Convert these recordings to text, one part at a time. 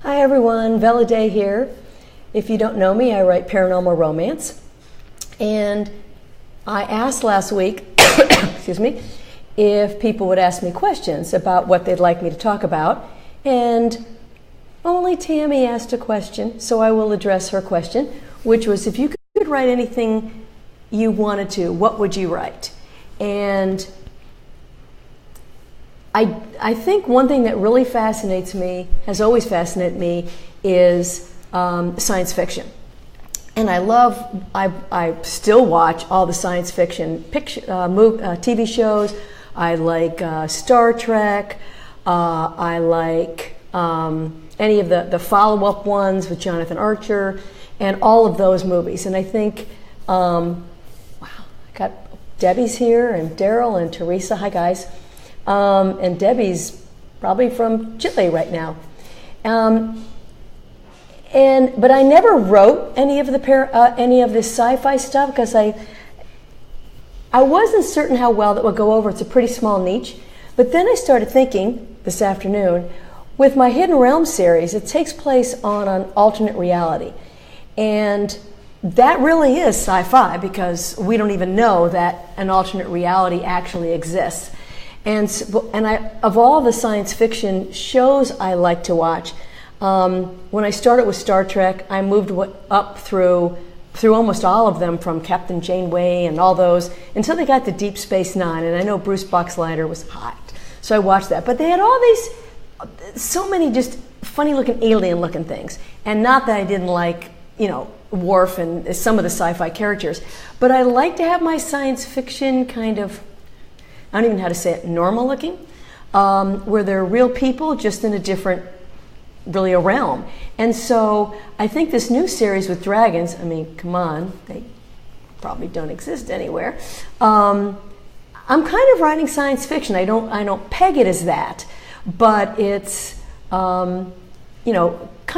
Hi everyone, Vela Day here. If you don't know me, I write paranormal romance. And I asked last week, excuse me, if people would ask me questions about what they'd like me to talk about. And only Tammy asked a question, so I will address her question, which was if you could write anything you wanted to, what would you write? And I think one thing that really fascinates me, has always fascinated me, is science fiction. And I still watch all the science fiction TV shows. I like Star Trek. I like any of the follow-up ones with Jonathan Archer and all of those movies. And I think, wow, I got Debbie's here and Daryl and Teresa. Hi, guys. And Debbie's probably from Chile right now. But I never wrote any of this sci-fi stuff because I wasn't certain how well that would go over. It's a pretty small niche. But then I started thinking this afternoon, with my Hidden Realms series, it takes place on an alternate reality. And that really is sci-fi because we don't even know that an alternate reality actually exists. And of all the science fiction shows I like to watch, when I started with Star Trek, I moved up through almost all of them, from Captain Janeway and all those, until they got to Deep Space Nine. And I know Bruce Boxleitner was hot, so I watched that. But they had all these, so many just funny-looking, alien-looking things. And not that I didn't like, Worf and some of the sci-fi characters, but I like to have my science fiction kind of, I don't even know how to say it, normal looking, where they're real people just in a different, really a realm. And so I think this new series with dragons, I mean, come on, they probably don't exist anywhere. I'm kind of writing science fiction. I don't peg it as that, but it's, kind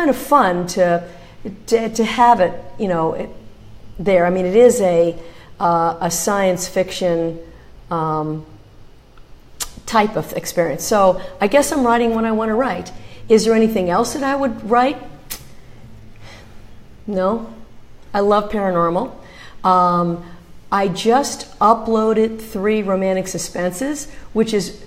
of fun to have it, there. I mean, it is a science fiction type of experience. So I guess I'm writing what I want to write. Is there anything else that I would write? No. I love paranormal. I just uploaded 3 romantic suspenses, which is,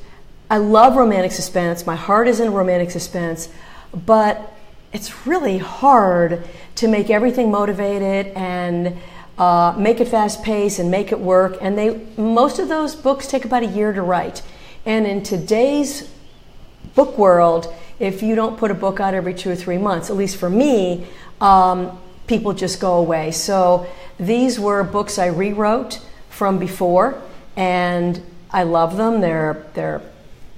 I love romantic suspense. My heart is in romantic suspense, but it's really hard to make everything motivated and make it fast paced and make it work. And most of those books take about a year to write. And in today's book world, if you don't put a book out every 2 or 3 months, at least for me, people just go away. So these were books I rewrote from before, and I love them. They're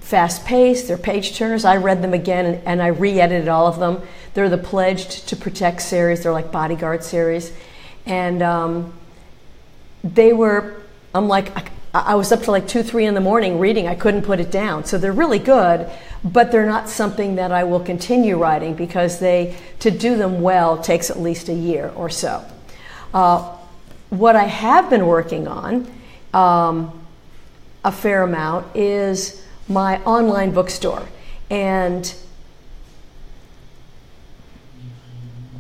fast-paced, they're page-turners. I read them again, and I re-edited all of them. They're the Pledged to Protect series. They're like Bodyguard series. And I was up to like 2, 3 in the morning reading. I couldn't put it down. So they're really good, but they're not something that I will continue writing because to do them well takes at least a year or so. What I have been working on a fair amount is my online bookstore. And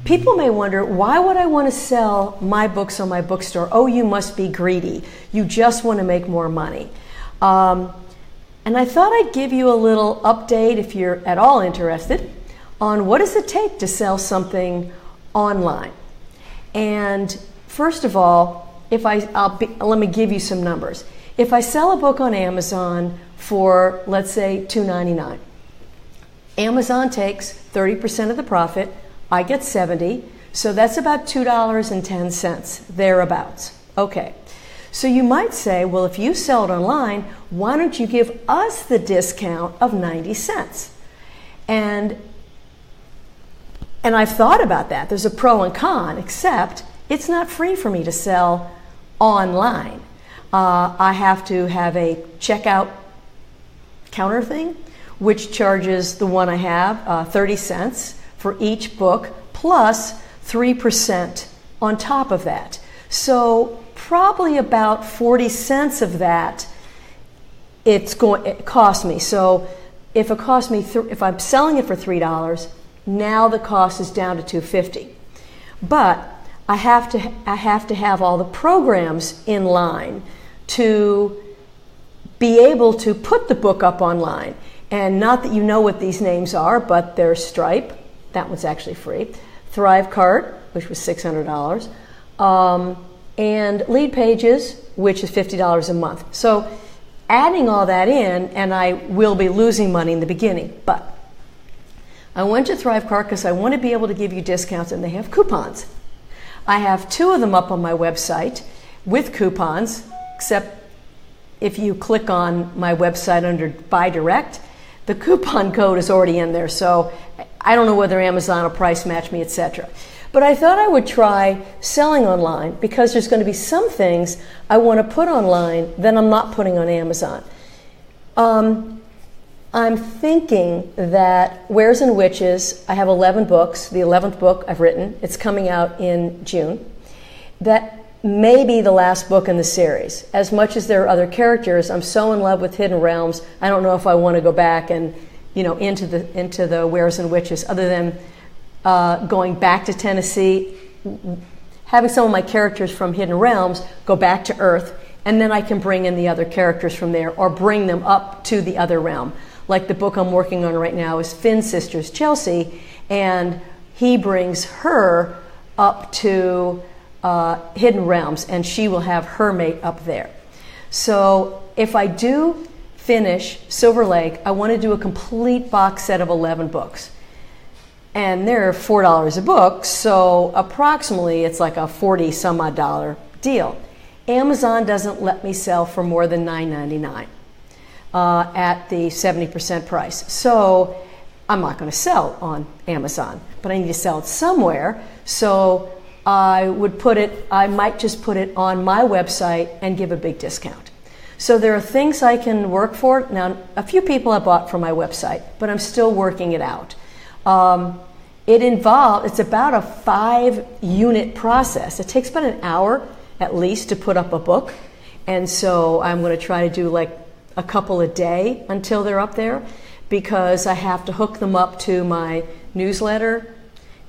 people may wonder, why would I want to sell my books on my bookstore? Oh, you must be greedy. You just want to make more money. And I thought I'd give you a little update, if you're at all interested, on what does it take to sell something online. And first of all, let me give you some numbers. If I sell a book on Amazon for, let's say, $2.99, Amazon takes 30% of the profit. I get 70, so that's about $2.10, thereabouts. Okay, so you might say, well, if you sell it online, why don't you give us the discount of 90 cents? And I've thought about that. There's a pro and con, except it's not free for me to sell online. I have to have a checkout counter thing, which charges the one I have 30 cents for each book, plus 3% on top of that. So probably about 40 cents of that it cost me. So if it cost me, if I'm selling it for $3, Now the cost is down to $250. But I have to have all the programs in line to be able to put the book up online. And not that you know what these names are, but there's Stripe, that one's actually free, Thrivecart, which was $600, and Lead Pages, which is $50 a month. So adding all that in, and I will be losing money in the beginning, but I went to Thrivecart because I want to be able to give you discounts, and they have coupons. I have 2 of them up on my website with coupons, except if you click on my website under Buy Direct, the coupon code is already in there, so I don't know whether Amazon will price match me, etc. But I thought I would try selling online because there's going to be some things I want to put online that I'm not putting on Amazon. I'm thinking that Wares and Witches, I have 11 books. The 11th book I've written. It's coming out in June. That may be the last book in the series. As much as there are other characters, I'm so in love with Hidden Realms, I don't know if I want to go back and, into the Wares and Witches, other than going back to Tennessee, having some of my characters from Hidden Realms go back to Earth, and then I can bring in the other characters from there or bring them up to the other realm. Like the book I'm working on right now is Finn's sister's Chelsea, and he brings her up to Hidden Realms, and she will have her mate up there. So if I do finish Silver Lake, I want to do a complete box set of 11 books. And they're $4 a book, so approximately it's like a $40 some odd deal. Amazon doesn't let me sell for more than $9.99 at the 70% price. So I'm not going to sell on Amazon, but I need to sell it somewhere. So I might just put it on my website and give a big discount. So there are things I can work for. Now, a few people I bought from my website, but I'm still working it out. It's about a 5-unit process. It takes about an hour at least to put up a book. And so I'm going to try to do like a couple a day until they're up there, because I have to hook them up to my newsletter.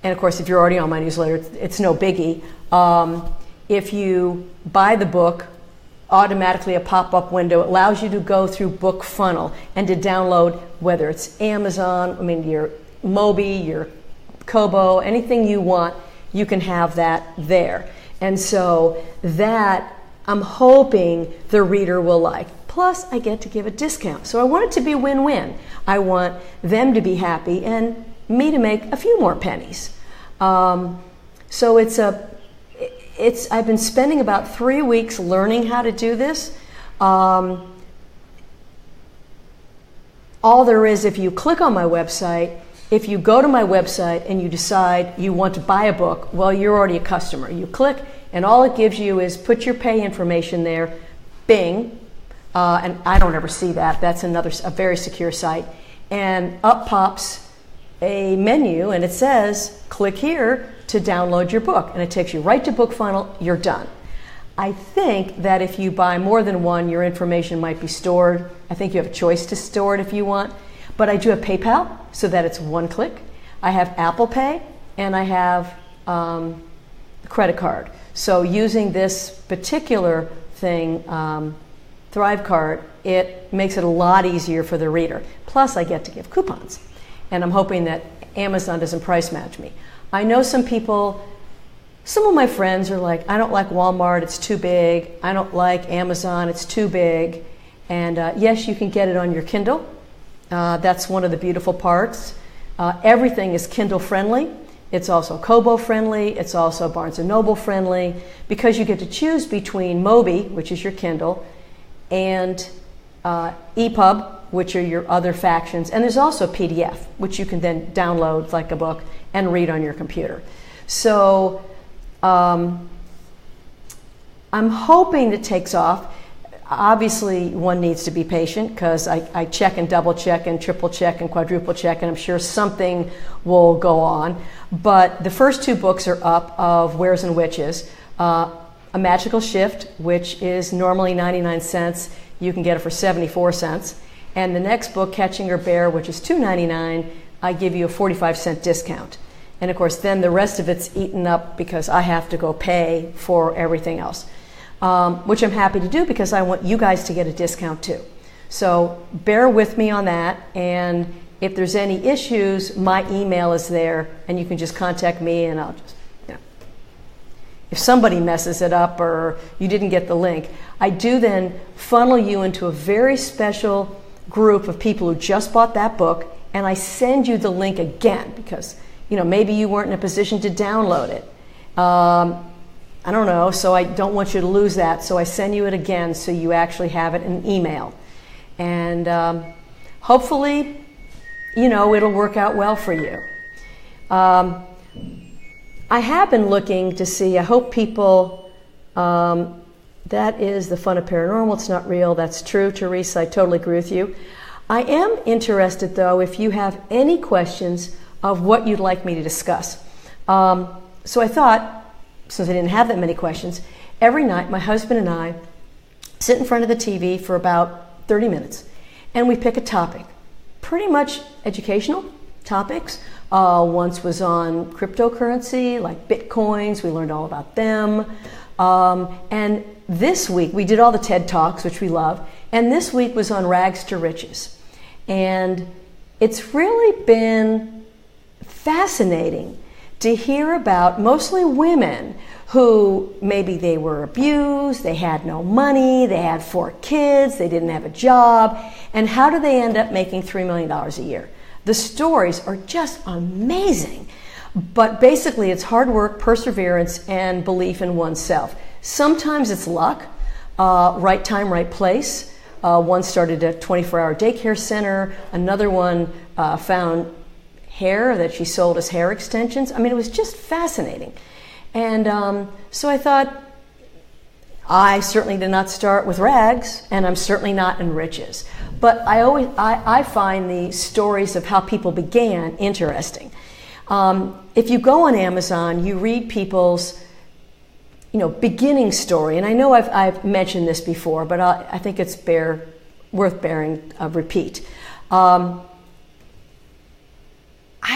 And of course, if you're already on my newsletter, it's no biggie. If you buy the book, automatically a pop-up window allows you to go through Book Funnel and to download, whether it's Amazon, your Moby, your Kobo, anything you want, you can have that there. And so that I'm hoping the reader will like. Plus, I get to give a discount. So I want it to be win-win. I want them to be happy and me to make a few more pennies. So I've been spending about 3 weeks learning how to do this. All there is, if you click on my website, if you go to my website and you decide you want to buy a book, well, you're already a customer. You click, and all it gives you is put your pay information there, bing, and I don't ever see that. That's a very secure site. And up pops a menu, and it says, click here to download your book. And it takes you right to Book Funnel. You're done. I think that if you buy more than one, your information might be stored. I think you have a choice to store it if you want. But I do have PayPal, so that it's one click. I have Apple Pay, and I have a credit card. So using this particular thing, Thrivecart, it makes it a lot easier for the reader. Plus, I get to give coupons. And I'm hoping that Amazon doesn't price match me. I know some people, some of my friends are like, I don't like Walmart, it's too big. I don't like Amazon, it's too big. And yes, you can get it on your Kindle. That's one of the beautiful parts. Everything is Kindle friendly. It's also Kobo friendly. It's also Barnes & Noble friendly, because you get to choose between Moby, which is your Kindle, and EPUB, which are your other factions. And there's also PDF, which you can then download like a book and read on your computer. So I'm hoping it takes off. Obviously, one needs to be patient, because I check and double check and triple check and quadruple check, and I'm sure something will go on. But the first 2 books are up of Wares and Witches. A Magical Shift, which is normally 99 cents. You can get it for 74 cents. And the next book, Catching Her Bear, which is $2.99, I give you a 45-cent discount. And of course, then the rest of it's eaten up because I have to go pay for everything else, which I'm happy to do because I want you guys to get a discount too. So bear with me on that. And if there's any issues, my email is there and you can just contact me and I'll just, if somebody messes it up or you didn't get the link, I do then funnel you into a very special group of people who just bought that book, and I send you the link again because, maybe you weren't in a position to download it. I don't know, so I don't want you to lose that, so I send you it again so you actually have it in email. And hopefully, it'll work out well for you. I have been looking to see, I hope people, that is the fun of paranormal, it's not real, that's true, Teresa, I totally agree with you. I am interested, though, if you have any questions of what you'd like me to discuss. So I thought, since I didn't have that many questions, every night my husband and I sit in front of the TV for about 30 minutes, and we pick a topic, pretty much educational topics. Once was on cryptocurrency, like Bitcoins. We learned all about them. And this week, we did all the TED Talks, which we love. And this week was on rags to riches. And it's really been fascinating to hear about mostly women who maybe they were abused, they had no money, they had 4 kids, they didn't have a job. And how do they end up making $3 million a year? The stories are just amazing, but basically it's hard work, perseverance, and belief in oneself. Sometimes it's luck, right time, right place. One started a 24-hour daycare center. Another one found hair that she sold as hair extensions. I mean, it was just fascinating. And so I thought, I certainly did not start with rags, and I'm certainly not in riches. But I find the stories of how people began interesting. If you go on Amazon, you read people's, beginning story. And I know I've mentioned this before, but I think it's worth bearing a repeat. I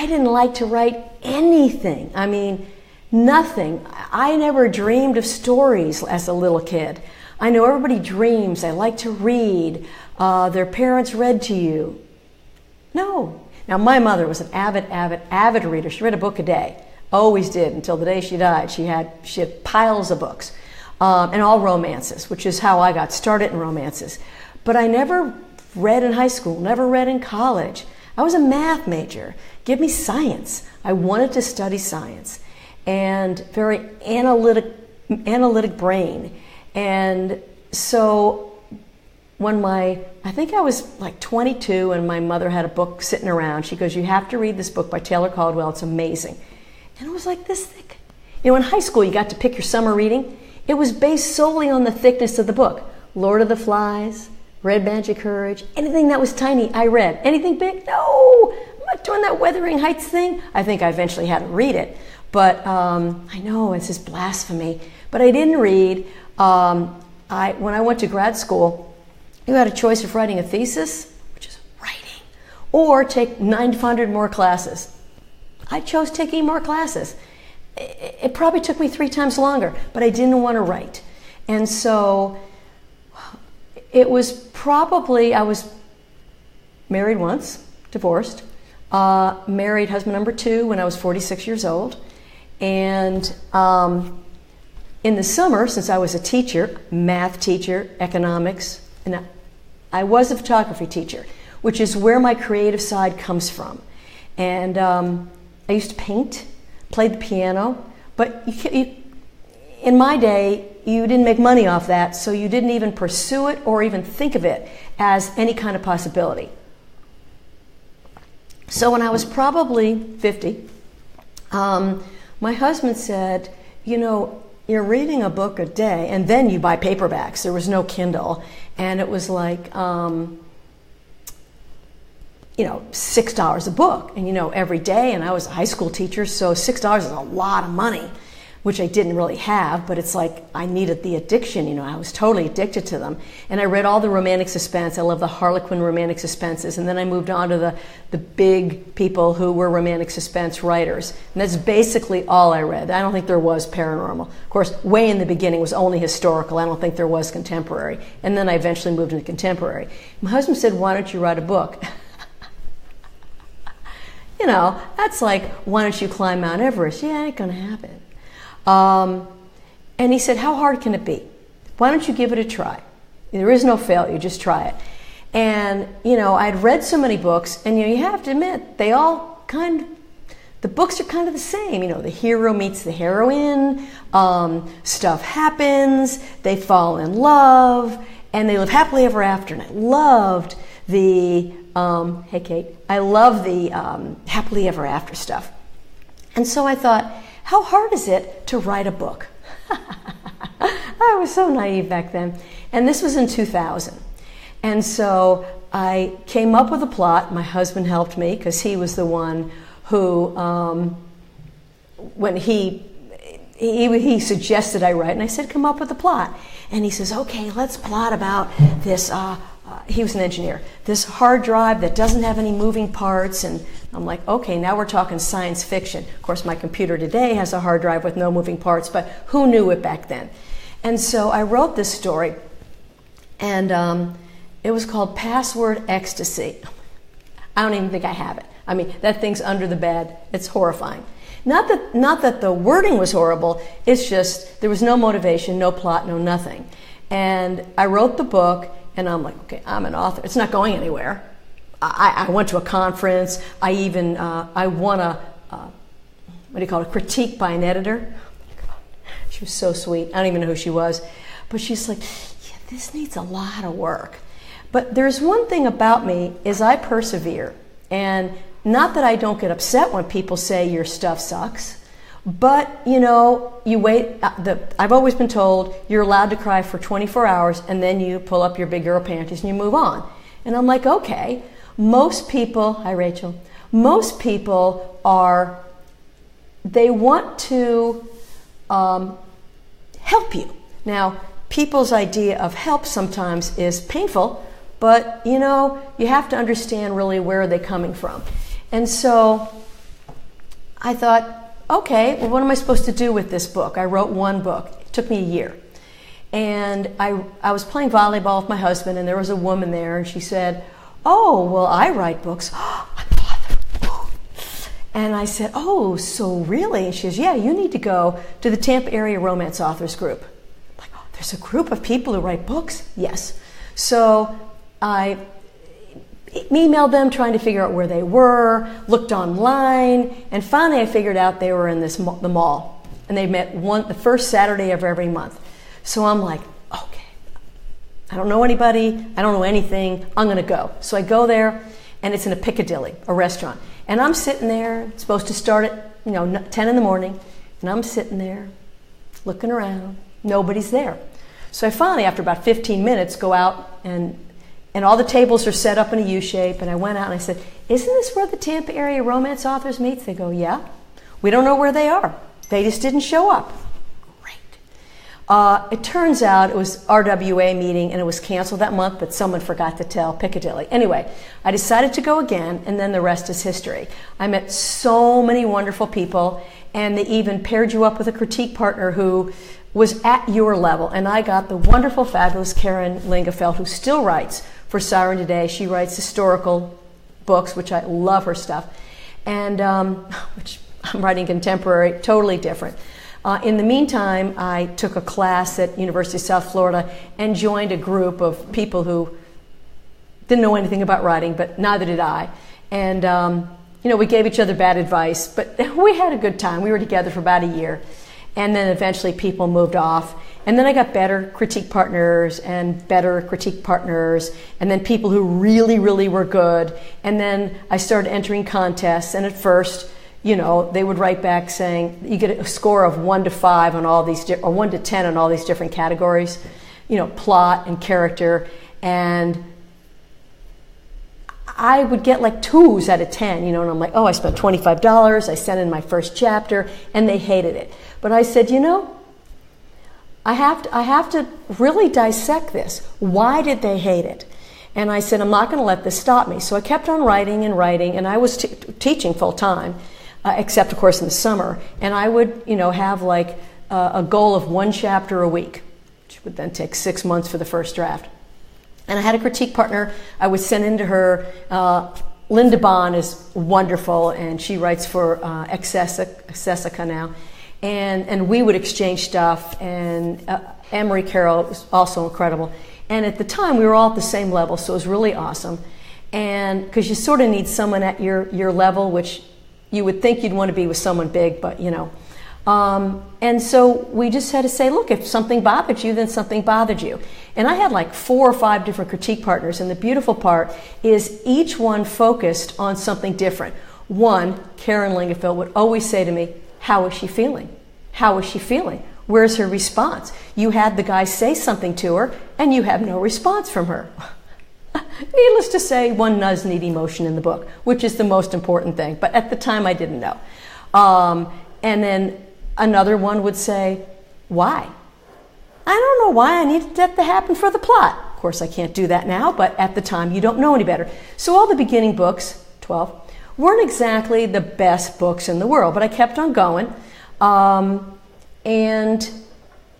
didn't like to write anything. I mean, nothing. I never dreamed of stories as a little kid. I know everybody dreams. They like to read. Their parents read to you. No. Now, my mother was an avid reader. She read a book a day. Always did until the day she died. She had piles of books, and all romances, which is how I got started in romances. But I never read in high school, never read in college. I was a math major. Give me science. I wanted to study science, and very analytic brain. And so when I think I was like 22 and my mother had a book sitting around, she goes, you have to read this book by Taylor Caldwell, it's amazing. And it was like this thick. In high school you got to pick your summer reading. It was based solely on the thickness of the book. Lord of the Flies, Red Magic Courage, anything that was tiny I read. Anything big? No! I'm not doing that Wuthering Heights thing. I think I eventually had to read it. But I know it's just blasphemy. But I didn't read. When I went to grad school, you had a choice of writing a thesis, which is writing, or take 900 more classes. I chose taking more classes. It probably took me 3 times longer, but I didn't want to write. And so it was probably, I was married once, divorced, married husband number 2 when I was 46 years old. And in the summer, since I was a teacher, math teacher, economics, and I was a photography teacher, which is where my creative side comes from. And I used to paint, played the piano, but in my day, you didn't make money off that, so you didn't even pursue it or even think of it as any kind of possibility. So when I was probably 50, my husband said, you're reading a book a day, and then you buy paperbacks. There was no Kindle, and it was like, $6 a book, and every day. And I was a high school teacher, so $6 is a lot of money. which I didn't really have, but it's like I needed the addiction, you know, I was totally addicted to them. And I read all the romantic suspense. I love the Harlequin romantic suspenses. And then I moved on to the big people who were romantic suspense writers. And that's basically all I read. I don't think there was paranormal. Of course, way in the beginning was only historical. I don't think there was contemporary. And then I eventually moved into contemporary. My husband said, why don't you write a book? You know, that's like, why don't you climb Mount Everest? Yeah, it ain't gonna happen. And he said, how hard can it be? Why don't you give it a try? There is no failure, just try it. And, you know, I'd read so many books, and you know, you have to admit, they all the books are kind of the same. You know, the hero meets the heroine, stuff happens, they fall in love, and they live happily ever after. And I loved the, hey Kate, I love the happily ever after stuff. And so I thought, how hard is it to write a book? I was so naive back then. And this was in 2000. And so I came up with a plot. My husband helped me because he was the one who, when he suggested I write, and I said, come up with a plot. And he says, okay, let's plot about this, he was an engineer, this hard drive that doesn't have any moving parts. And I'm like, okay, now we're talking science fiction. Of course, my computer today has a hard drive with no moving parts, but who knew it back then? And so I wrote this story, and it was called Password Ecstasy. I don't even think I have it. I mean, that thing's under the bed. It's horrifying. Not that the wording was horrible, it's just there was no motivation, no plot, no nothing. And I wrote the book, and I'm like, okay, I'm an author. It's not going anywhere. I went to a conference. I even, I won a critique by an editor. She was so sweet. I don't even know who she was. But she's like, yeah, this needs a lot of work. But there's one thing about me is I persevere. And not that I don't get upset when people say your stuff sucks, but you know, you wait. I've always been told you're allowed to cry for 24 hours and then you pull up your big girl panties and you move on. And I'm like, okay, most people, hi Rachel, most people they want to help you. Now, people's idea of help sometimes is painful, but you know, you have to understand really where they're coming from. And so I thought, okay, well, what am I supposed to do with this book? I wrote one book. It took me a year. And I was playing volleyball with my husband, and there was a woman there, and she said, oh, well, I write books. I'm an author. And I said, oh, so really? And she says, yeah, you need to go to the Tampa Area Romance Authors Group. I'm like, oh, there's a group of people who write books? Yes. So I emailed them trying to figure out where they were, looked online, and finally I figured out they were in the mall. And they met the first Saturday of every month. So I'm like, okay, I don't know anybody, I don't know anything, I'm gonna go. So I go there, and it's in a Piccadilly, a restaurant. And I'm sitting there, it's supposed to start at 10 in the morning, and I'm sitting there, looking around, nobody's there. So I finally, after about 15 minutes, go out and all the tables are set up in a U shape, and I went out and I said, isn't this where the Tampa Area Romance Authors meets? They go, yeah. We don't know where they are. They just didn't show up. Great. It turns out it was RWA meeting, and it was canceled that month, but someone forgot to tell Piccadilly. Anyway, I decided to go again, and then the rest is history. I met so many wonderful people, and they even paired you up with a critique partner who was at your level, and I got the wonderful, fabulous Karen Lingefeld, who still writes for Siren Today. She writes historical books, which I love her stuff, and which I'm writing contemporary, totally different. In the meantime, I took a class at University of South Florida and joined a group of people who didn't know anything about writing, but neither did I. And you know, we gave each other bad advice, but we had a good time. We were together for about a year. And then eventually people moved off. And then I got better critique partners and better critique partners, and then people who really, really were good. And then I started entering contests, and at first, you know, they would write back saying, you get a score of 1 to 5 on all these, or 1 to 10 on all these different categories, you know, plot and character. And I would get like 2s out of 10, and I'm like, oh, I spent $25, I sent in my first chapter, and they hated it. But I said, I have to really dissect this. Why did they hate it? And I said, I'm not going to let this stop me. So I kept on writing, and I was teaching full time, except of course in the summer. And I would, have like a goal of 1 chapter a week, which would then take 6 months for the first draft. And I had a critique partner I would send in to her. Linda Bond is wonderful, and she writes for Accessica now. And we would exchange stuff, and Anne-Marie Carroll was also incredible. And at the time, we were all at the same level, so it was really awesome. And because you sort of need someone at your level, which you would think you'd want to be with someone big, but and so we just had to say, look, if something bothered you, then something bothered you. And I had like 4 or 5 different critique partners, and the beautiful part is each one focused on something different. One, Karen Lingenfeld, would always say to me, how is she feeling? How is she feeling? Where's her response? You had the guy say something to her, and you have no response from her. Needless to say, one does need emotion in the book, which is the most important thing. But at the time, I didn't know. And then another one would say, why? I don't know why. I needed that to happen for the plot. Of course, I can't do that now, but at the time, you don't know any better. So all the beginning books, 12, weren't exactly the best books in the world, but I kept on going. And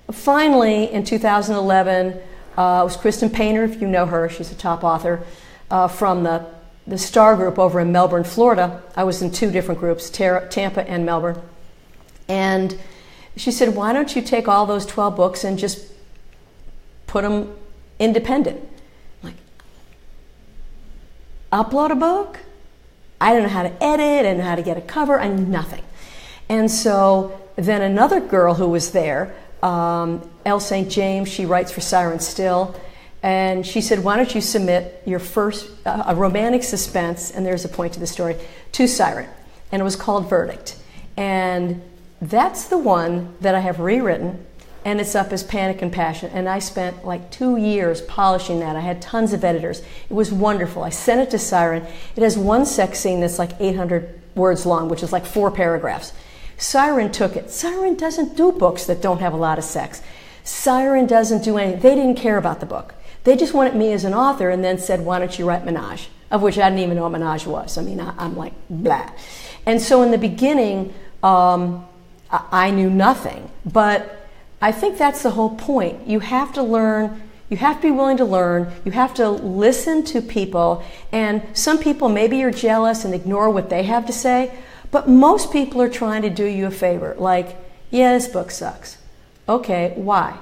finally, in 2011, it was Kristen Painter, if you know her. She's a top author from the Star Group over in Melbourne, Florida. I was in 2 different groups, Tampa and Melbourne. And she said, why don't you take all those 12 books and just put them independent? I'm like, upload a book? I don't know how to edit, I didn't know how to get a cover, I knew nothing. And so then another girl who was there, Elle St. James, she writes for Siren Still, and she said, why don't you submit your first, a romantic suspense, and there's a point to the story, to Siren. And it was called Verdict. And that's the one that I have rewritten, and it's up as Panic and Passion. And I spent like 2 years polishing that. I had tons of editors. It was wonderful. I sent it to Siren. It has one sex scene that's like 800 words long, which is like 4 paragraphs. Siren took it. Siren doesn't do books that don't have a lot of sex. Siren doesn't do anything. They didn't care about the book. They just wanted me as an author, and then said, why don't you write Menage? Of which I didn't even know what Menage was. I mean, I'm like, blah. And so in the beginning, I knew nothing. But I think that's the whole point. You have to learn, you have to be willing to learn, you have to listen to people, and some people, maybe you're jealous and ignore what they have to say, but most people are trying to do you a favor, like, yeah, this book sucks. Okay, why?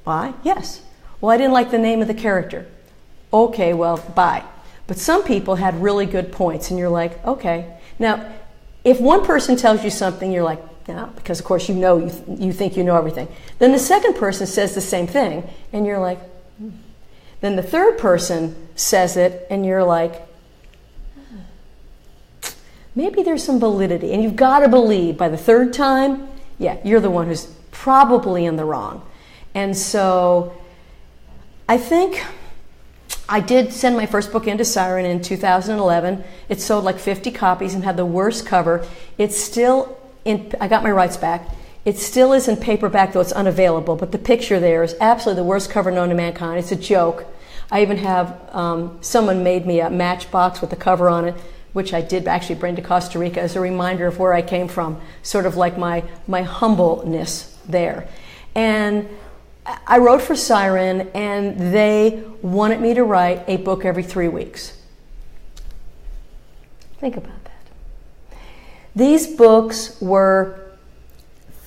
Why? Yes. Well, I didn't like the name of the character. Okay, well, bye. But some people had really good points, and you're like, okay. Now, if one person tells you something, you're like, yeah, because of course you think you know everything. Then the second person says the same thing, and you're like, hmm. Then the third person says it, and you're like, maybe there's some validity. And you've got to believe by the third time, yeah, you're the one who's probably in the wrong. And so I think I did send my first book into Siren in 2011. It sold like 50 copies and had the worst cover. It's still I got my rights back. It still is in paperback, though it's unavailable, but the picture there is absolutely the worst cover known to mankind. It's a joke. I even have someone made me a matchbox with the cover on it, which I did actually bring to Costa Rica as a reminder of where I came from, sort of like my humbleness there. And I wrote for Siren, and they wanted me to write a book every 3 weeks. Think about that. These books were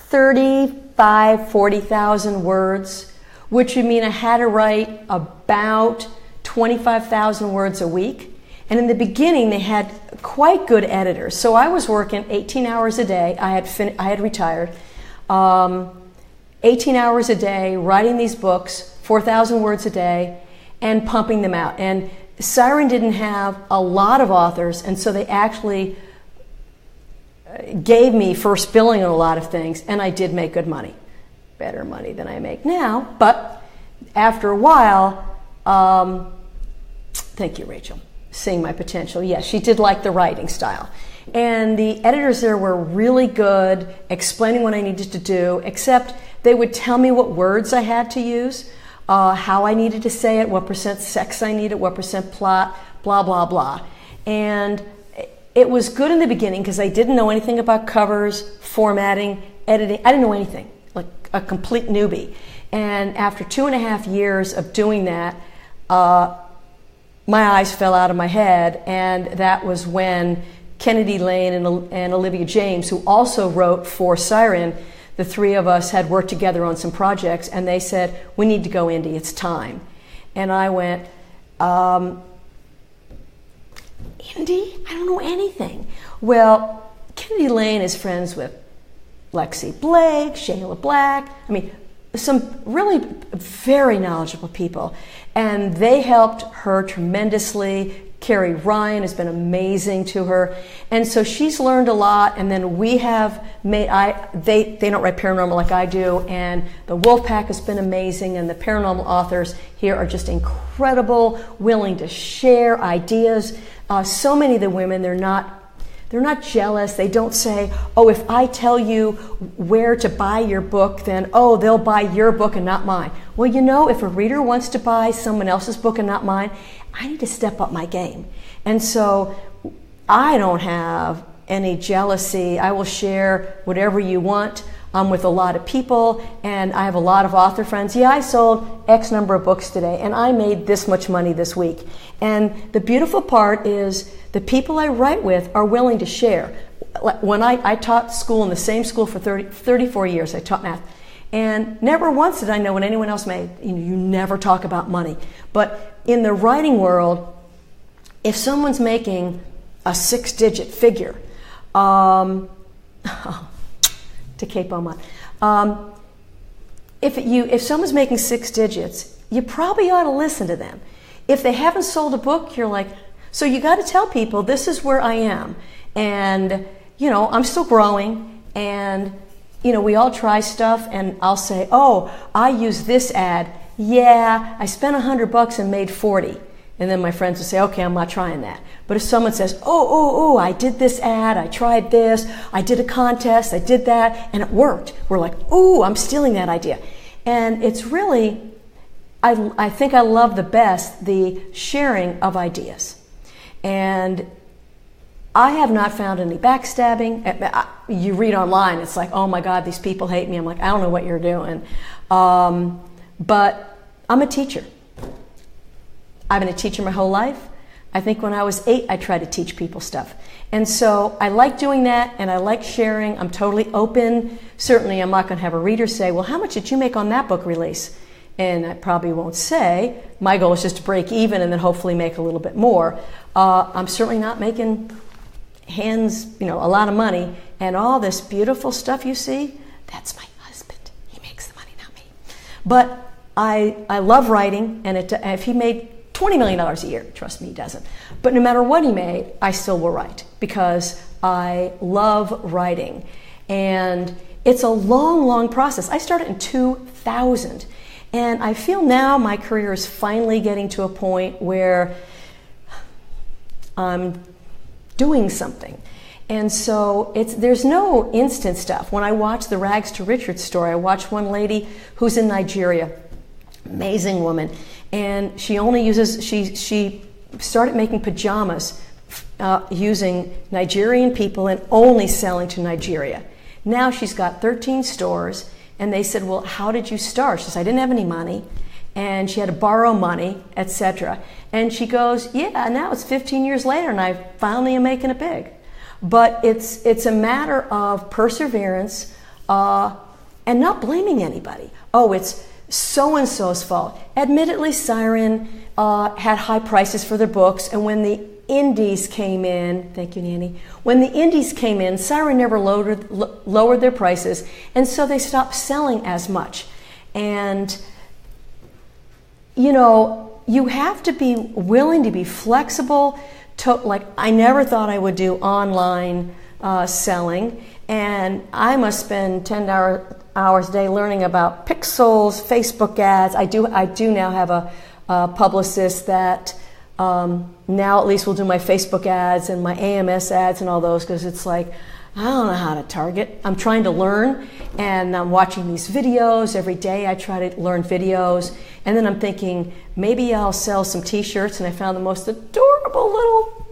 40,000 words, which would mean I had to write about 25,000 words a week. And in the beginning, they had quite good editors. So I was working 18 hours a day. I had retired. 18 hours a day, writing these books, 4,000 words a day, and pumping them out. And Siren didn't have a lot of authors, and so they actually gave me first billing on a lot of things, and I did make good money. Better money than I make now, but after a while, thank you, Rachel. seeing my potential. Yes, she did like the writing style. And the editors there were really good explaining what I needed to do, except they would tell me what words I had to use, how I needed to say it, what percent sex I needed, what percent plot, blah, blah, blah. And it was good in the beginning because I didn't know anything about covers, formatting, editing. I didn't know anything, like a complete newbie. And after 2.5 years of doing that, my eyes fell out of my head, and that was when Kennedy Lane and Olivia James, who also wrote for Siren, the three of us had worked together on some projects, and they said, we need to go indie, it's time. And I went, indie? I don't know anything. Well, Kennedy Lane is friends with Lexi Blake, Shayla Black, I mean, some really very knowledgeable people. And they helped her tremendously. Carrie Ryan has been amazing to her. And so she's learned a lot. And then we have made, they don't write paranormal like I do. And the Wolfpack has been amazing. And the paranormal authors here are just incredible, willing to share ideas. So many of the women, they're not jealous. They don't say, oh, if I tell you where to buy your book, then, oh, they'll buy your book and not mine. Well, you know, if a reader wants to buy someone else's book and not mine, I need to step up my game. And so I don't have any jealousy. I will share whatever you want. I'm with a lot of people, and I have a lot of author friends. Yeah, I sold X number of books today, and I made this much money this week. And the beautiful part is the people I write with are willing to share. When I taught school in the same school for 34 years, I taught math. And never once did I know what anyone else made. You never talk about money. But in the writing world, if someone's making a 6-digit figure, to Cape Beaumont, if someone's making 6 digits, you probably ought to listen to them. If they haven't sold a book, you're like, so you got to tell people this is where I am, and I'm still growing, and we all try stuff, and I'll say, oh, I use this ad. Yeah, I spent $100 and made 40. And then my friends will say, okay, I'm not trying that. But if someone says, oh, I did this ad, I tried this, I did a contest, I did that, and it worked. We're like, ooh, I'm stealing that idea. And it's really, I think I love the best the sharing of ideas. And I have not found any backstabbing. You read online, it's like, oh my God, these people hate me. I'm like, I don't know what you're doing. But I'm a teacher. I've been a teacher my whole life. I think when I was 8, I tried to teach people stuff. And so I like doing that, and I like sharing. I'm totally open. Certainly, I'm not going to have a reader say, well, how much did you make on that book release? And I probably won't say. My goal is just to break even and then hopefully make a little bit more. I'm certainly not making a lot of money. And all this beautiful stuff you see, that's my husband. He makes the money, not me. But I love writing, and if he made $20 million a year, trust me, he doesn't. But no matter what he made, I still will write because I love writing. And it's a long, long process. I started in 2000, and I feel now my career is finally getting to a point where I'm doing something. And so there's no instant stuff. When I watch the Rags to Riches story, I watch one lady who's in Nigeria, amazing woman, and she started making pajamas using Nigerian people and only selling to Nigeria. Now she's got 13 stores, and they said, well, how did you start? She said, I didn't have any money, and she had to borrow money, etc. And she goes, yeah, now it's 15 years later, and I finally am making it big. But it's a matter of perseverance and not blaming anybody. Oh, it's so-and-so's fault. Admittedly, Siren had high prices for their books, and when the indies came in, thank you, Nanny, when the indies came in, Siren never lowered their prices, and so they stopped selling as much. And, you have to be willing to be flexible. I never thought I would do online selling, and I must spend 10 hours a day learning about pixels, Facebook ads. I do now have a publicist that Now at least we'll do my Facebook ads and my AMS ads and all those, because it's like, I don't know how to target. I'm trying to learn, and I'm watching these videos every day. I try to learn videos, and then I'm thinking maybe I'll sell some t-shirts, and I found the most adorable little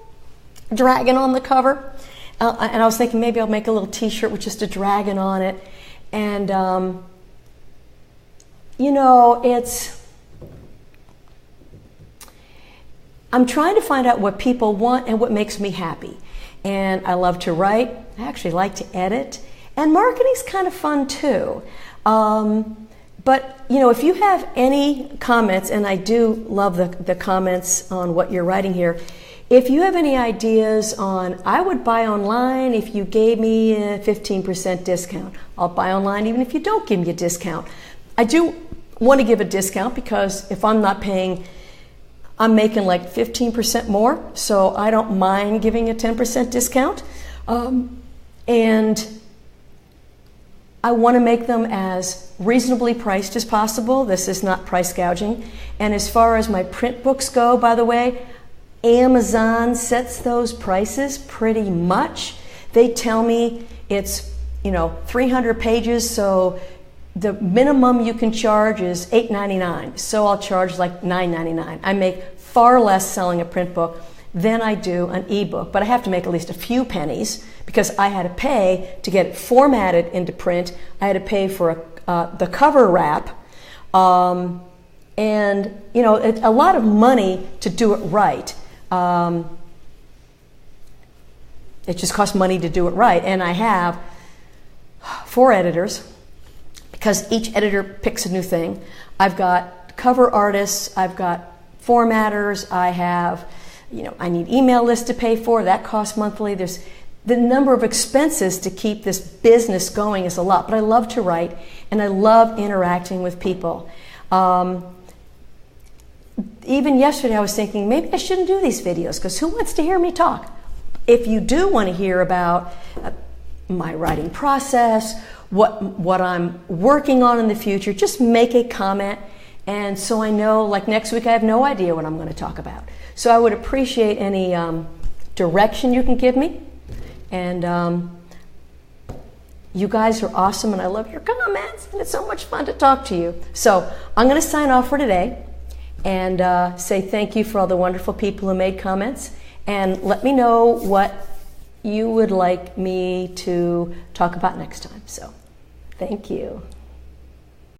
dragon on the cover. And I was thinking maybe I'll make a little t-shirt with just a dragon on it. And, you know, I'm trying to find out what people want and what makes me happy. And I love to write. I actually like to edit. And marketing's kind of fun too. But, you know, if you have any comments, and I do love the comments on what you're writing here, if you have any ideas on, I would buy online if you gave me a 15% discount. I'll buy online even if you don't give me a discount. I do want to give a discount because if I'm not paying, I'm making like 15% more, so I don't mind giving a 10% discount. And I want to make them as reasonably priced as possible. This is not price gouging. And as far as my print books go, by the way, Amazon sets those prices pretty much. They tell me it's, you know, 300 pages, so the minimum you can charge is $8.99. So I'll charge like $9.99. I make far less selling a print book than I do an ebook, but I have to make at least a few pennies because I had to pay to get it formatted into print. I had to pay for the cover wrap, and you know, a lot of money to do it right. It just costs money to do it right, and I have 4 editors because each editor picks a new thing. I've got cover artists, I've got formatters, I have, you know, I need email lists to pay for, that costs monthly. There's the number of expenses to keep this business going is a lot, but I love to write and I love interacting with people. Even yesterday I was thinking maybe I shouldn't do these videos because who wants to hear me talk? If you do want to hear about my writing process, what I'm working on in the future, just make a comment, and so I know, like next week I have no idea what I'm going to talk about. So I would appreciate any direction you can give me, and you guys are awesome and I love your comments and it's so much fun to talk to you. So I'm going to sign off for today and say thank you for all the wonderful people who made comments, and let me know what you would like me to talk about next time. So thank you.